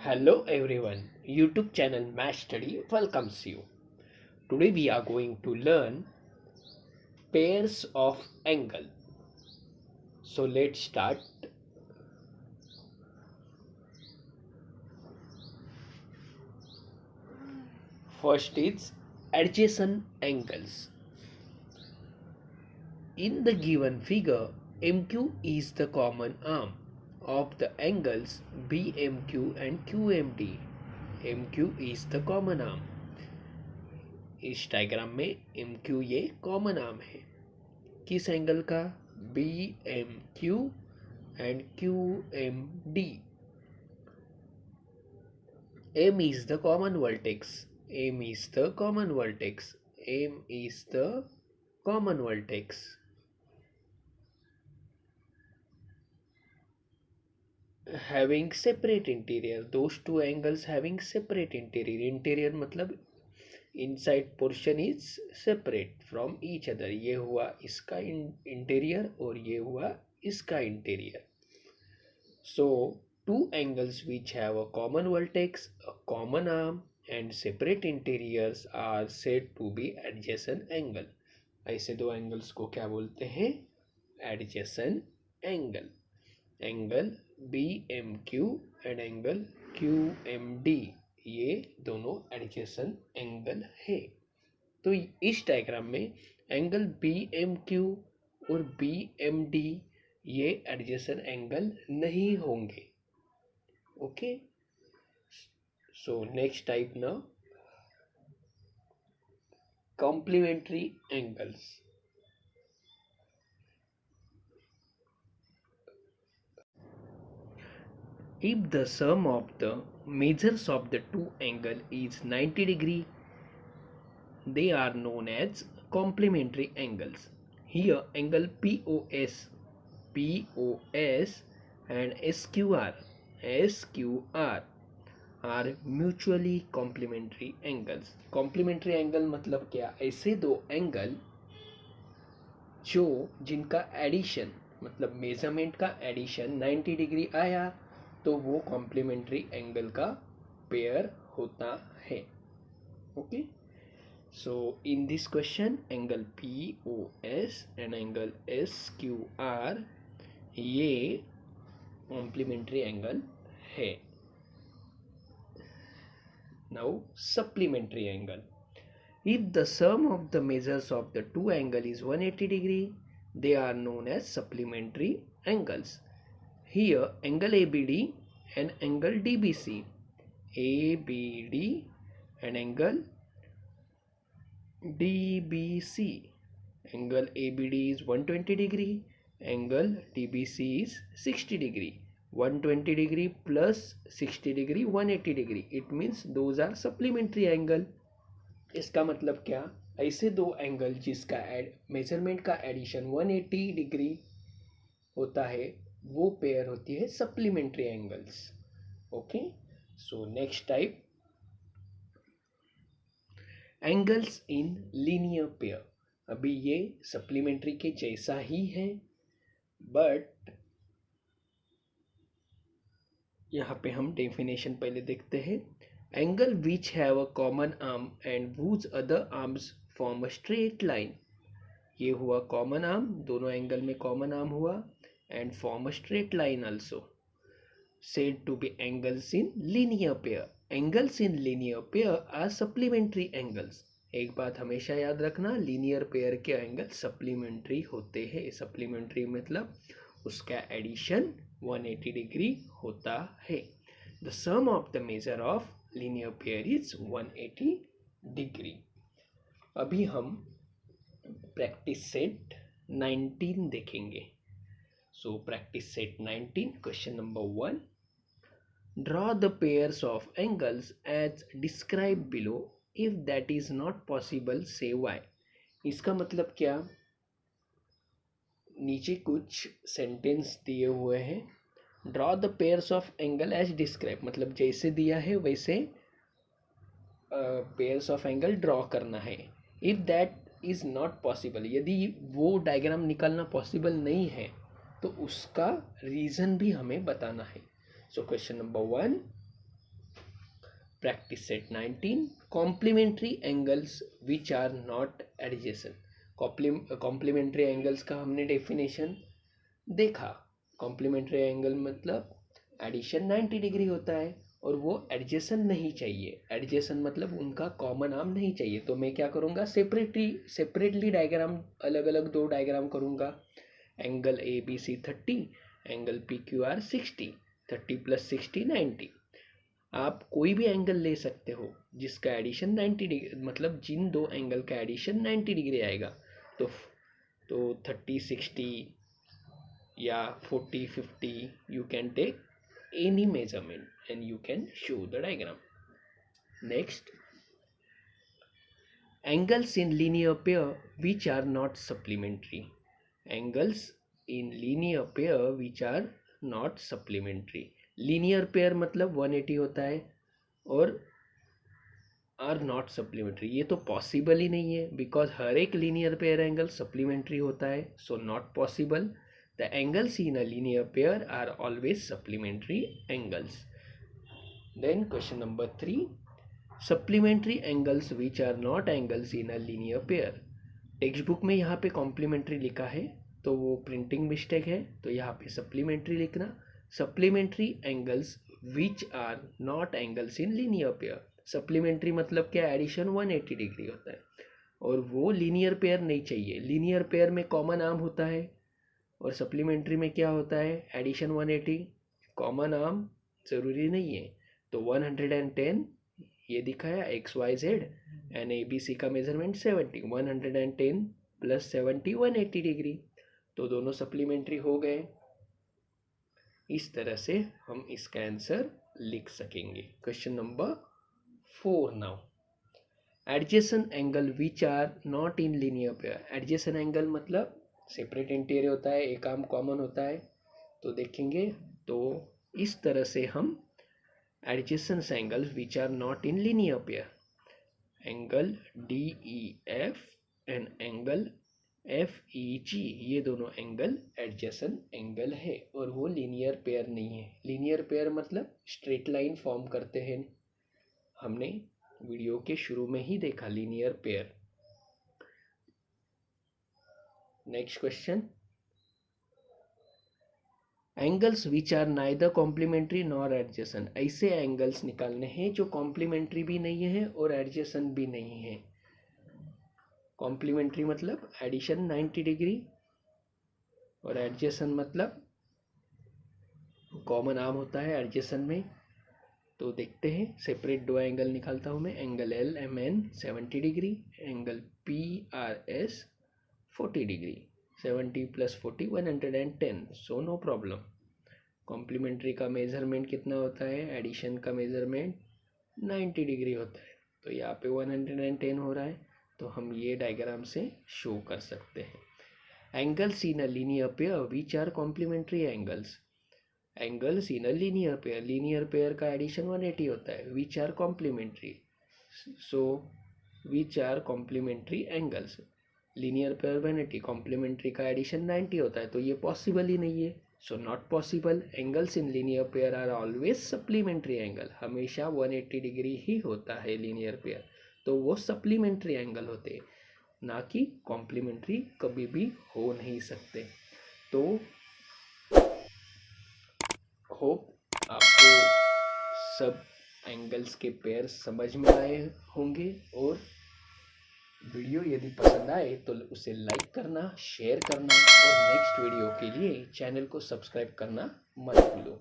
Hello everyone, YouTube channel Math Study welcomes you. Today we are going to learn pairs of angle. So let's start. First is adjacent angles. In the given figure, MQ is the common arm of the angles BMQ and QMD. MQ is the common arm. इस diagram में MQ ये common arm है किस angle का BMQ and QMD. M is the common vertex. M is the common vertex. M is the common vertex. Having separate interior. Those two angles having separate interior. Interior मतलब inside portion is separate from each other. ये हुआ इसका interior और ये हुआ इसका interior. So two angles which have a common vertex, a common arm and separate interiors are said to be adjacent angle. ऐसे दो एंगल्स को क्या बोलते हैं? Adjacent angle. Angle BMQ and angle QMD ये दोनों एडजेसेंट एंगल है. तो इस डायग्राम में एंगल BMQ और BMD ये एडजेसेंट एंगल नहीं होंगे. ओके, सो नेक्स्ट टाइप ना complementary angles. If the sum of the measures of the two angle is 90 degree, they are known as complementary angles. Here angle POS and SQR are mutually complementary angles. Complementary angle मतलब क्या? ऐसे दो angle जो जिनका addition मतलब measurement का addition 90 degree आया तो वो कॉम्प्लीमेंट्री एंगल का पेयर होता है. Okay, so in this question angle POS and angle SQR ये कॉम्प्लीमेंट्री एंगल है. Now supplementary angle. If the sum of the measures of the two angle is 180 degree, they are known as supplementary angles. Here angle ABD and angle DBC. ABD and angle DBC. Angle ABD is 120 degree. Angle DBC is 60 degree. 120 degree plus 60 degree 180 degree. It means those are supplementary angle. इसका मतलब क्या? ऐसे दो angle जिसका measurement का addition 180 degree होता है वो पेयर होती है supplementary angles. Okay, so next type angles in linear pair. अभी ये सप्लीमेंट्री के जैसा ही है बट यहाँ पे हम डेफिनेशन पहले देखते हैं. Angle which have a common arm and whose other arms form a straight line. ये हुआ कॉमन आर्म, दोनों एंगल में कॉमन आर्म हुआ and form a straight line also. Said to be angles in linear pair. Angles in linear pair are supplementary angles. एक बात हमेशा याद रखना, लीनियर पेयर के एंगल सप्लीमेंट्री होते हैं. सप्लीमेंट्री मतलब उसका एडिशन 180 डिग्री होता है. The sum of the measure of linear pair is 180 degree. अभी हम प्रैक्टिस सेट 19 देखेंगे. So practice set 19 question number 1. Draw the pairs of angles as describe below. If that is not possible say why. इसका मतलब क्या? नीचे कुछ sentence दिए हुए हैं. Draw the pairs of angle as describe मतलब जैसे दिया है वैसे पेयर्स ऑफ एंगल ड्रॉ करना है. If that is not possible, यदि वो डायग्राम निकालना पॉसिबल नहीं है तो उसका रीज़न भी हमें बताना है. So question number 1, practice set 19 complementary angles which are not adjacent. Complementary angles का हमने डेफिनेशन देखा। कॉम्प्लीमेंट्री एंगल मतलब एडिशन 90 डिग्री होता है और वो एडजेसेंट नहीं चाहिए। एडजेसेंट मतलब उनका कॉमन आर्म नहीं चाहिए। तो मैं क्या करूँगा, सेपरेटली डायग्राम, अलग अलग दो डायग्राम करूँगा। Angle A B C 30, angle P Q R 60, 30 + 60 90। आप कोई भी एंगल ले सकते हो जिसका एडिशन 90 डिग्री, मतलब जिन दो एंगल का एडिशन 90 डिग्री आएगा। तो 30 60 या 40 50 you can take any measurement and you can show the diagram. Next, angles in linear pair which are not supplementary. Angles in linear pair which are not supplementary. Linear pair मतलब 180 होता है और are not supplementary, ये तो possible ही नहीं है because हर एक लीनियर पेयर एंगल सप्लीमेंट्री होता है, so not possible. The angles in a linear pair are always supplementary angles. Then question number 3, supplementary angles which are not angles in a linear pair. Textbook में यहाँ पे complementary लिखा है तो वो printing mistake है, तो यहाँ पे सप्लीमेंट्री लिखना। Supplementary angles which are not angles in linear pair. Supplementary मतलब क्या, एडिशन 180 डिग्री होता है और वो लीनियर पेयर नहीं चाहिए। लीनियर पेयर में कॉमन आर्म होता है और सप्लीमेंट्री में क्या होता है, एडिशन 180। कॉमन आर्म ज़रूरी नहीं है, तो 110 ये दिखाया XYZ एंड ABC का मेजरमेंट 70, 110 + 70 180 डिग्री, तो दोनों सप्लीमेंट्री हो गए। इस तरह से हम इसका आंसर लिख सकेंगे। Question number 4 now, adjacent angle which are not in linear pair. Adjacent angle मतलब सेपरेट इंटीरियर होता है, एक आर्म कॉमन होता है, तो देखेंगे तो इस तरह से हम adjacent angles which are not in linear pair, angle DEF and angle FEG, ये दोनों एंगल एडजेसेंट एंगल है और वो लीनियर पेयर नहीं है। लीनियर पेयर मतलब स्ट्रेट लाइन फॉर्म करते हैं, हमने वीडियो के शुरू में ही देखा linear pair. Next question, angles which are neither complementary nor adjacent. ऐसे एंगल्स निकालने हैं जो कॉम्प्लीमेंट्री भी नहीं है और एडजेसेंट भी नहीं है। कॉम्प्लीमेंट्री मतलब एडिशन 90 डिग्री और एडजेसेंट मतलब कॉमन आर्म होता है एडजेसेंट में। तो देखते हैं, सेपरेट दो एंगल निकालता हूँ मैं। Angle LMN 70 degree, angle PRS 40 degree, 70 + 40 110, so no problem. Complementary का मेजरमेंट कितना होता है, एडिशन का मेजरमेंट 90 डिग्री होता है, तो यहाँ पे 110 हो रहा है, तो हम ये डायग्राम से शो कर सकते हैं। Angles in a linear pair which are complementary angles. Angles in a linear pair, linear pair का एडिशन 180 होता है, which are complementary, so which are complementary angles. Linear pair 180, complementary का एडिशन 90 होता है, तो ये पॉसिबल ही नहीं है, so not possible. Angles in linear pair are always supplementary angle, हमेशा 180 डिग्री ही होता है लीनियर पेयर, तो वो सप्लीमेंट्री एंगल होते हैं, ना कि कॉम्प्लीमेंट्री कभी भी हो नहीं सकते। तो होप आपको सब एंगल्स के पेयर समझ में आए होंगे, और वीडियो यदि पसंद आए तो उसे लाइक करना, शेयर करना और नेक्स्ट वीडियो के लिए चैनल को सब्सक्राइब करना मत भूलो।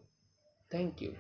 Thank you.